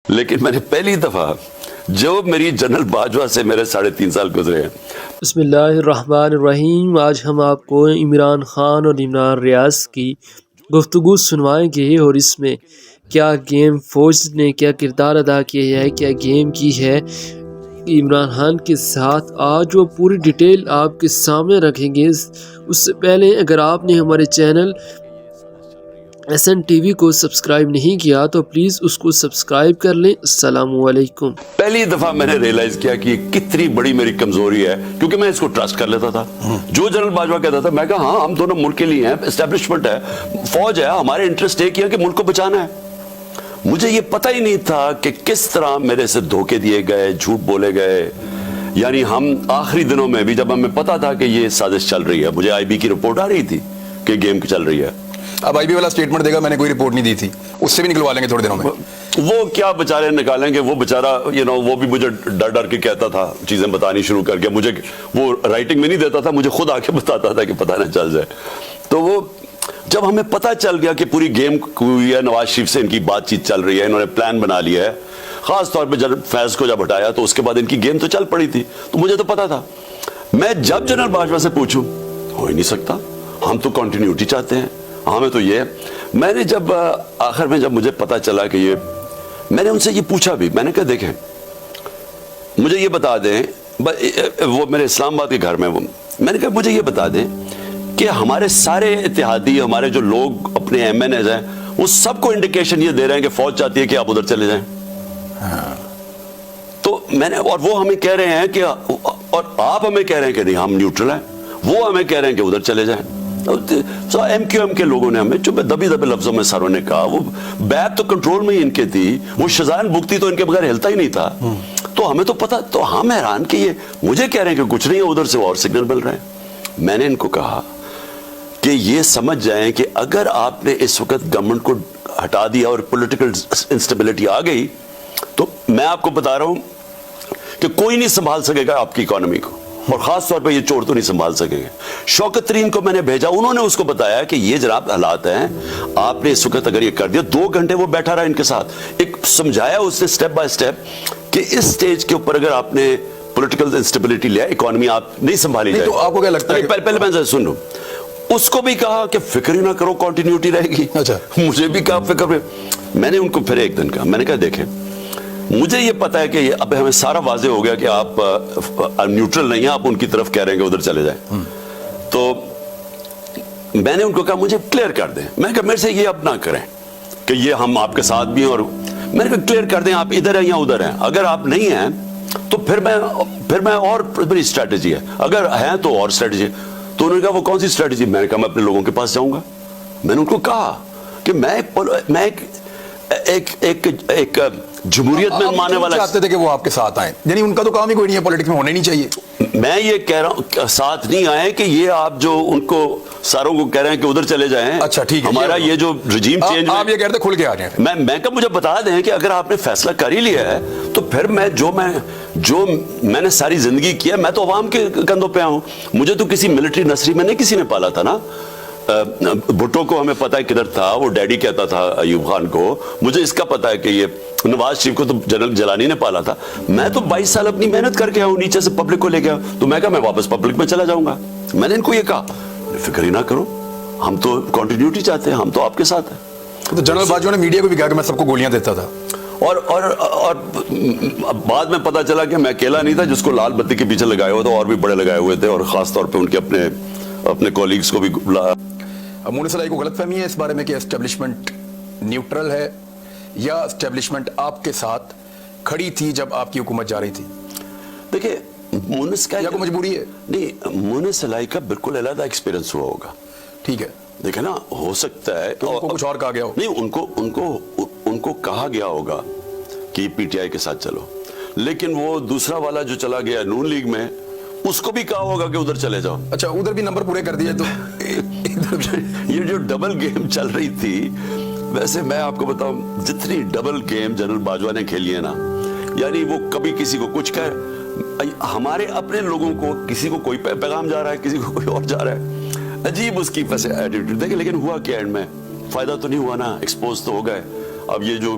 لیکن میں نے پہلی دفعہ جو میری جنرل باجوہ سے میرے 3.5 سال گزرے ہیں. بسم اللہ الرحمن الرحیم. آج ہم آپ کو عمران خان اور عمران ریاض کی گفتگو سنوائیں گے اور اس میں کیا گیم فوج نے کیا کردار ادا کیا ہے, کیا گیم کی ہے عمران خان کے ساتھ. آج وہ پوری ڈیٹیل آپ کے سامنے رکھیں گے. اس سے پہلے اگر آپ نے ہمارے چینل SN TV کو سبسکرائب نہیں کیا تو پلیز اس کو سبسکرائب کر لیں. السلام علیکم. پہلی دفعہ میں نے ریئلائز کیا کہ کتنی بڑی میری کمزوری ہے, کیونکہ میں اس کو ٹرسٹ کر لیتا تھا. جو جنرل باجوہ کہتا تھا میں کہا ہاں ہم دونوں ملک کے لیے ہیں, اسٹیبلشمنٹ ہے, فوج ہے, ہمارے انٹرسٹ ایک ہی ہے کہ ملک کو بچانا ہے. مجھے یہ پتہ ہی نہیں تھا کہ کس طرح میرے سے دھوکے دیے گئے, جھوٹ بولے گئے. یعنی ہم آخری دنوں میں بھی جب ہمیں پتا تھا کہ یہ سازش چل رہی ہے, مجھے IB کی رپورٹ آ رہی تھی کہ گیم چل رہی ہے. اب IB والا سٹیٹمنٹ دے گا میں نے کوئی رپورٹ نہیں دی تھی, اس سے بھی نکلوا لیں گے تھوڑے دنوں میں. وہ کیا بچارے نکالیں گے, وہ بچارہ وہ بھی مجھے ڈر ڈر کے کہتا تھا چیزیں بتانی شروع کر کے. مجھے وہ رائٹنگ میں نہیں دیتا تھا, مجھے خود آ کے بتاتا تھا کہ پتہ نہ چل جائے. تو وہ جب ہمیں پتہ چل گیا کہ پوری گیم ہوئی ہے, نواز شریف سے ان کی بات چیت چل رہی ہے, انہوں نے پلان بنا لیا ہے, خاص طور پہ جب فیض کو جب ہٹایا تو اس کے بعد ان کی گیم تو چل پڑی تھی. تو مجھے تو پتا تھا. میں جب جنرل باجوہ سے پوچھوں ہو ہی نہیں سکتا, ہم تو کنٹینیوٹی چاہتے ہیں, ہمیں تو یہ. میں نے جب آخر میں جب مجھے پتا چلا کہ یہ, میں نے ان سے یہ پوچھا بھی, میں نے کہا دیکھیں مجھے یہ بتا دیں, وہ میرے اسلام آباد کے گھر میں, وہ میں نے کہا مجھے یہ بتا دیں کہ ہمارے سارے اتحادی, ہمارے جو لوگ اپنے MNAs ہیں, وہ سب کو انڈیکیشن یہ دے رہے ہیں کہ فوج چاہتی ہے کہ آپ ادھر چلے جائیں. تو میں نے, اور وہ ہمیں کہہ رہے ہیں کہ, اور آپ ہمیں کہہ رہے ہیں کہ نہیں ہم نیوٹرل ہیں, وہ ہمیں کہہ رہے ہیں کہ ادھر چلے جائیں. MQM کے لوگوں نے ہمیں جو دبی دبے لفظوں میں سروں نے کہا, وہ بیک تو کنٹرول میں ہی ان کے تھی, وہ شزان بکتی تو ان کے بغیر ہلتا ہی نہیں تھا. تو ہمیں تو پتا, تو ہم حیران کہ یہ مجھے کہہ رہے ہیں کہ کچھ نہیں ہے, ادھر سے اور سگنل مل رہے ہیں. میں نے ان کو کہا کہ یہ سمجھ جائیں کہ اگر آپ نے اس وقت گورنمنٹ کو ہٹا دیا اور پولیٹیکل انسٹیبلٹی آ گئی, تو میں آپ کو بتا رہا ہوں کہ کوئی نہیں سنبھال سکے گا آپ کی اکانومی کو, اور خاص طور پہ یہ چور تو نہیں سنبھال سکیں گے. شوکت ترین کو میں نے بھیجا, انہوں نے اس کو بتایا کہ یہ جناب حالات ہیں, آپ نے اس وقت اگر یہ کر دیا. 2 گھنٹے وہ بیٹھا رہا ان کے ساتھ, ایک سمجھایا اس نے سٹیپ بائی سٹیپ کہ اس سٹیج کے اوپر اگر آپ نے پولیٹیکل انسٹیبلٹی لیا, اکانومی آپ نہیں سنبھالی جائے. تو آپ کو کیا لگتا ہے, پہلے میں سن لوں. اس کو بھی کہا کہ فکر ہی نہ کرو, کنٹینیوٹی رہے گی. اچھا, مجھے بھی کہا فکر میں. میں نے ان کو پھر ایک دن کہا, میں نے کہا دیکھیں مجھے یہ پتا ہے کہ اب ہمیں سارا واضح ہو گیا کہ آپ نیوٹرل نہیں ہیں, آپ ان کی طرف کہہ رہے ہیں کہ ادھر چلے جائیں. تو میں نے ان کو کہا مجھے کلیئر کر دیں. میں نے کہا میرے سے یہ اب نہ کریں کہ یہ ہم آپ کے ساتھ بھی ہیں, اور میں نے کہا کلیئر کر دیں آپ ادھر ہیں یا ادھر ہیں. اگر آپ نہیں ہیں تو پھر میں اور میری اسٹریٹجی ہے, اگر ہیں تو اور اسٹریٹجی. تو انہوں نے کہا وہ کون سی اسٹریٹجی. میں نے کہا میں اپنے لوگوں کے پاس جاؤں گا. میں نے ان کو کہا کہ میں ایک جمہوریت میں ماننے والا چاہتے تھے کہ وہ آپ کے ساتھ آئیں, یعنی ان کا تو کام ہی کوئی نہیں ہے, پولیٹکس میں ہونے نہیں چاہیے. میں یہ کہہ رہا ہوں ساتھ نہیں آئے کہ یہ آپ جو ان کو ساروں کو کہہ رہے ہیں کہ ادھر چلے جائیں. اچھا ٹھیک ہے, ہمارا یہ جو رجیم چینج, آپ یہ کہتے ہیں کھل کے آ رہے ہیں. میں کہ مجھے بتا دیں کہ اگر آپ نے فیصلہ کر ہی لیا ہے تو پھر میں نے ساری زندگی کیا, میں تو عوام کے کندھوں پہ ہوں. مجھے تو کسی ملٹری نرسری میں نہیں کسی نے پالا تھا نا. بھٹو کو ہمیں پتا ہے کدھر تھا, وہ ڈیڈی کہتا تھا ایوب خان کو. مجھے اس کا پتا ہے کہ یہ نواز شریف کو تو جنرل جیلانی نے پالا تھا. میں تو 22 سال اپنی محنت کر کے آؤں, نیچے سے پبلک کو لے گیا. تو میں کہا میں واپس پبلک میں چلا جاؤں گا. میں نے ان کو یہ کہا فکر ہی نہ کرو, ہم تو کنٹینیوٹی چاہتے ہیں, ہم تو آپ کے ساتھ ہیں. تو جنرل باجوہ نے میڈیا کو بھی کہا کہ میں سب کو گولیاں دیتا تھا, اور بعد میں پتا چلا کہ میں اکیلا نہیں تھا جس کو لال بتی کے پیچھے لگائے ہوئے تھے, اور بھی بڑے لگائے ہوئے تھے, اور خاص طور پہ ان کے اپنے کولیگز کو بھی. مونس علی کو غلط فہمی ہے اس بارے میں کہ اسٹیبلشمنٹ نیوٹرل ہے یا اسٹیبلشمنٹ آپ کے ساتھ کھڑی تھی جب آپ کی حکومت جا رہی تھی. دیکھیں مونس کا یا کوئی مجبوری ہے, نہیں, مونس علی کا بالکل علیحدہ ایکسپیرینس ہوا ہوگا. ٹھیک ہے, دیکھیں نا, ہو سکتا ہے ان کو کچھ اور کہا گیا ہو. نہیں, ان کو کہا گیا ہوگا کہ PTI کے ساتھ چلو, لیکن وہ دوسرا والا جو چلا گیا نون لیگ میں, اس کو بھی کہا ہوگا کہ ادھر چلے جاؤ. اچھا, ادھر بھی نمبر پورے کر دیے. تو یہ جو ڈبل گیم چل رہی تھی, ویسے میں آپ کو بتاؤں جتنی ڈبل گیم جنرل باجوہ نے کھیلی ہے نا, یعنی وہ کبھی کسی کو کچھ کہہ, ہمارے اپنے لوگوں کو کسی کو کوئی پیغام جا رہا ہے, کسی کو کوئی اور جا رہا ہے. عجیب اس کی ایٹیٹیوڈ دیکھیں. لیکن ہوا کیا اینڈ میں, فائدہ تو نہیں ہوا نا, ایکسپوز تو ہو گئے. اب یہ جو